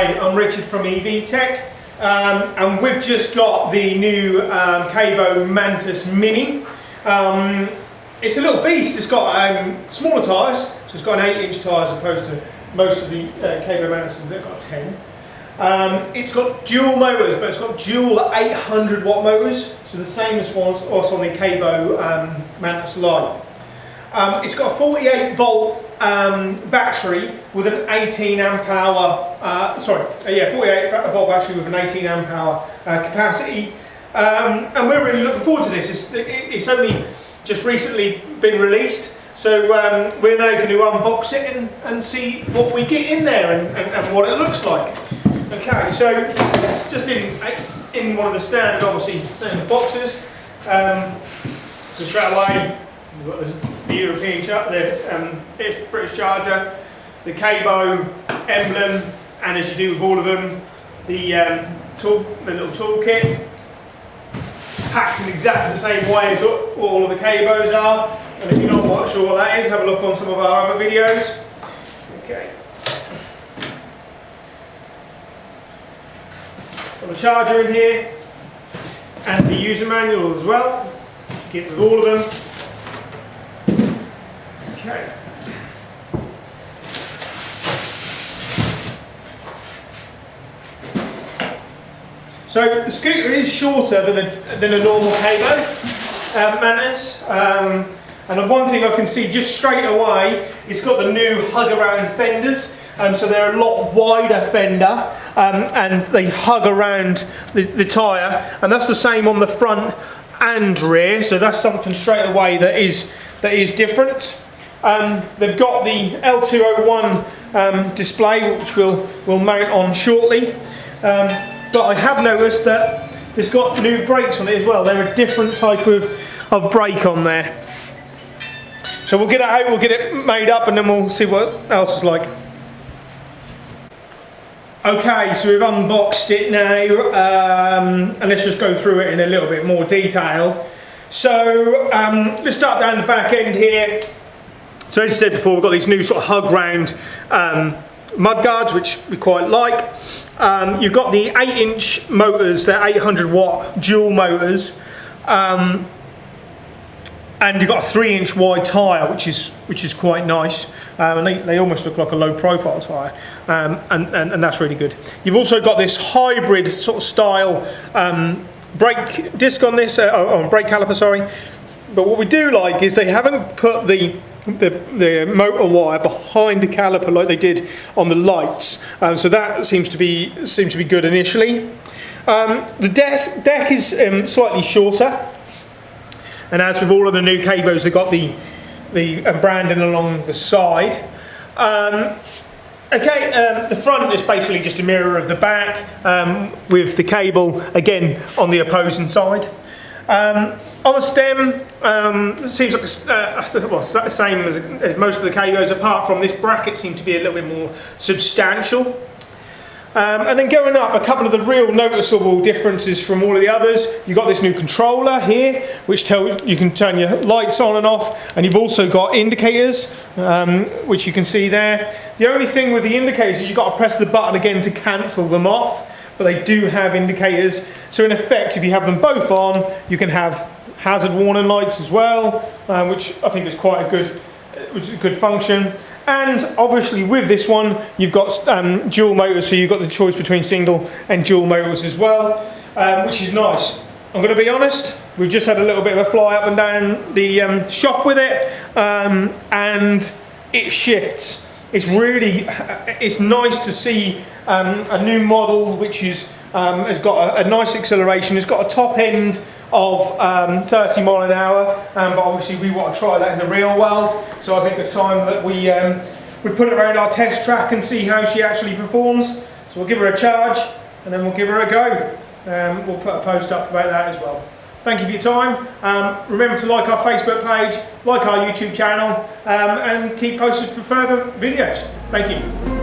Hi, I'm Richard from EV-TEK, and we've just got the new Kaabo Mantis Mini. It's a little beast. It's got smaller tyres, so it's got an 8-inch tyre as opposed to most of the Kaabo Mantises that have got 10. It's got dual motors, but it's got dual 800 watt motors, so the same as what's on the Kaabo Mantis Lite. It's got a 48 volt battery with an 18 amp hour, 48 volt battery with an 18 amp hour capacity. And we're really looking forward to this. It's only just recently been released, so we're now going to unbox it and see what we get in there and what it looks like. Okay, so it's just in one of the standard, obviously, standard boxes. So straight away, we've got the European the British charger, the Kaabo emblem, and as you do with all of them, the little toolkit, packed in exactly the same way as all of the Kaabos are. And if you're not quite sure what that is, have a look on some of our other videos. Okay. Got the charger in here, and the user manual as well. Get with all of them. Okay. So the scooter is shorter than a normal Kaabo Mantis, and the one thing I can see just straight away, it's got the new hug around fenders, so they're a lot wider fender, and they hug around the tyre, and that's the same on the front and rear, so that's something straight away that is different. They've got the L201 display, which we'll mount on shortly. But I have noticed that it's got new brakes on it as well. They're a different type of brake on there. So we'll get it out, we'll get it made up, and then we'll see what else is like. Okay, so we've unboxed it now, and let's just go through it in a little bit more detail. So let's start down the back end here. So as I said before, we've got these new sort of hug round mud guards, which we quite like. You've got the 8-inch motors, they're 800 watt dual motors, and you've got a 3-inch wide tyre, which is quite nice, and they almost look like a low profile tyre, and that's really good. You've also got this hybrid sort of style brake disc on this, brake caliper, sorry. But what we do like is they haven't put the motor wire behind the caliper like they did on the lights, so that seems to be good initially. The deck is slightly shorter, and as with all of the new Kaabos, they've got the branding along the side. The front is basically just a mirror of the back, with the cable again on the opposing side. On the stem, it seems like the same as most of the Kaabos, apart from this bracket seems to be a little bit more substantial. And then going up, a couple of the real noticeable differences from all of the others. You've got this new controller here, which tells you can turn your lights on and off, and you've also got indicators, which you can see there. The only thing with the indicators is you've got to press the button again to cancel them off, but they do have indicators. So in effect, if you have them both on, you can have hazard warning lights as well, which I think is quite a good function. And obviously with this one, you've got dual motors, so you've got the choice between single and dual motors as well, which is nice. I'm going to be honest, we've just had a little bit of a fly up and down the shop with it, and it shifts. It's nice to see a new model which has got a nice acceleration. It's got a top end of 30 mile an hour, but obviously we want to try that in the real world, so I think it's time that we put it around our test track and see how she actually performs. So we'll give her a charge and then we'll give her a go. We'll put a post up about that as well. Thank you for your time. Remember to like our Facebook page, like our YouTube channel, and keep posted for further videos. Thank you.